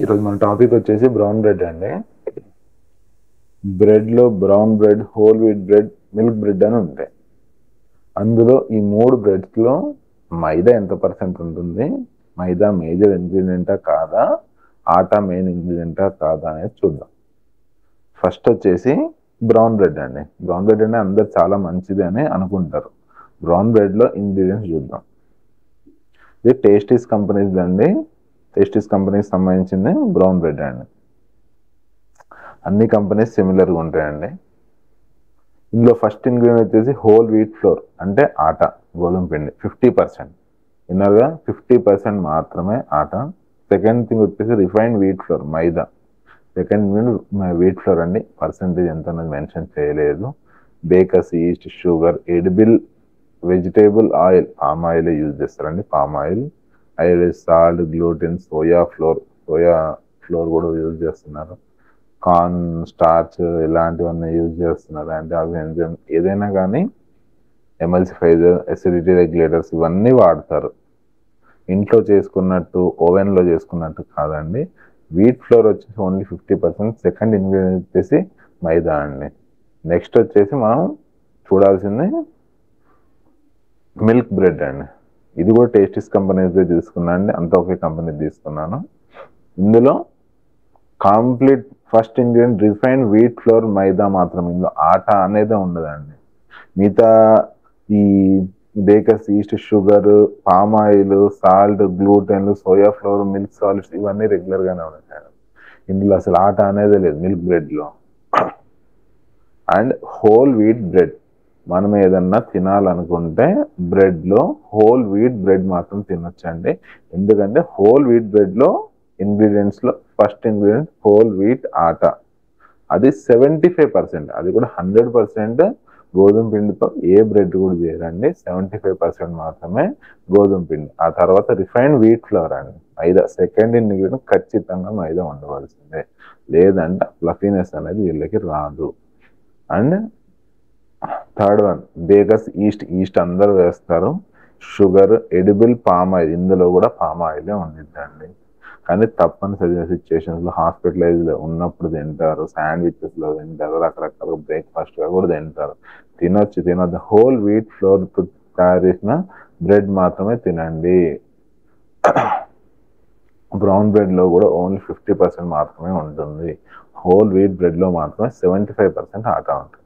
ఈరోజు మన టాపిక్ వచ్చేసి బ్రౌన్ బ్రెడ్ అండి. బ్రెడ్లో brown bread, whole wheat bread, milk bread అని ఉంటాయి. అందులో ఈ 3 బ్రెడ్స్లో మైదా ఎంత పర్సెంట్ ఉంటుంది, మైదా మేజర్ ఇంగ్రీడియంటా కాదా, ఆటా మెయిన్ ఇంగ్రీడియంటా కాదా అనేది చూద్దాం. ఫస్ట్ వచ్చేసి బ్రౌన్ బ్రెడ్ అండి. బ్రౌన్ బ్రెడ్ అంటే అందరు చాలా మంచిది అని అనుకుంటారు. బ్రౌన్ బ్రెడ్లో ఇంగ్రీడియంట్స్ చూద్దాం. ఇది టేస్టీస్ కంపెనీస్ అండి. టేస్టీస్ కంపెనీకి సంబంధించింది బ్రౌన్ బ్రెడ్ అండి. అన్ని కంపెనీస్ సిమిలర్గా ఉంటాయండి. ఇందులో ఫస్ట్ ఇంగ్రీడియంట్ వచ్చేసి హోల్ వీట్ ఫ్లోర్, అంటే ఆట, గోధుమ పిండి 50%. విన్నారుగా, 50% మాత్రమే ఆట. సెకండ్ థింగ్ వచ్చేసి రిఫైన్డ్ వీట్ ఫ్లోర్, మైదా. సెకండ్ వీట్ ఫ్లోర్ అండి, పర్సెంటేజ్ ఎంత అన్నది మెన్షన్ చేయలేదు. Bakers yeast, sugar, edible vegetable oil, palm oil use చేస్తారండి, palm oil. Salt, gluten, soya flour కూడా యూజ్ చేస్తున్నారు. కార్న్ స్టార్చ్ ఇలాంటివన్నీ యూజ్ చేస్తున్నారు. అంటే అవి ఏదైనా కానీ ఎమల్సిఫైజర్, ఎసిడిటీ రెగ్యులేటర్స్ ఇవన్నీ వాడతారు. ఇంట్లో చేసుకున్నట్టు ఓవెన్లో చేసుకున్నట్టు కాదండి. వీట్ ఫ్లోర్ వచ్చేసి ఓన్లీ 50%. సెకండ్ ఇంగ్రీడియంట్ వచ్చేసి మైదా అండి. నెక్స్ట్ వచ్చేసి మనం చూడాల్సింది మిల్క్ బ్రెడ్ అండి. ఇది కూడా టేస్టీస్ కంపెనీస్ తీసుకున్నా అండి, అంత ఒకే కంపెనీ తీసుకున్నాను. ఇందులో complete first ingredient refined wheat flour, మైదా మాత్రం. ఇందులో ఆట అనేది ఉండదండి. మిగతా ఈ bakers yeast, sugar, palm oil, salt, gluten, soya flour, milk solids ఇవన్నీ రెగ్యులర్ గానే ఉంటాయి. ఇందులో అసలు ఆట అనేది లేదు మిల్క్ బ్రెడ్ లో. అండ్ హోల్ వీట్ బ్రెడ్, మనం ఏదన్నా తినాలనుకుంటే బ్రెడ్ లో హోల్ వీట్ బ్రెడ్ మాత్రం తినొచ్చండి. ఎందుకంటే హోల్ వీట్ బ్రెడ్ లో ఇంగ్రీడియంట్స్ లో ఫస్ట్ ఇంగ్రీడియంట్ హోల్ వీట్ ఆట, అది 75%. అది కూడా 100% గోధుమ పిండితో ఏ బ్రెడ్ కూడా చేయరండి. 75% మాత్రమే గోధుమ పిండి. ఆ తర్వాత రిఫైన్డ్ వీట్ ఫ్లోర్ అండి, మైదా. సెకండ్ ఇంగ్రీడియంట్ ఖచ్చితంగా మైదా ఉండవలసిందే, లేదంటే ఫ్లఫీనెస్ అనేది వీళ్ళకి రాదు. And third one bakers yeast అందరూ వేస్తారు. షుగర్, ఎడిబుల్ పామ్ ఆయిల్, ఇందులో కూడా పామ్ ఆయిలే ఉండిద్దండి. కానీ తప్పనిసరి సిచ్యువేషన్స్ లో హాస్పిటలైజ్ ఉన్నప్పుడు తింటారు, శాండ్విచెస్ లో తింటారు, రకరకాల బ్రేక్ఫాస్ట్ గా కూడా తింటారు. తినొద్దు. హోల్ వీట్ ఫ్లోర్ తో తయారు చేసిన బ్రెడ్ మాత్రమే తినండి. బ్రౌన్ బ్రెడ్ లో కూడా ఓన్లీ 50% మాత్రమే ఉంటుంది. హోల్ వీట్ బ్రెడ్ లో మాత్రమే 75% ఆటా ఉంటుంది.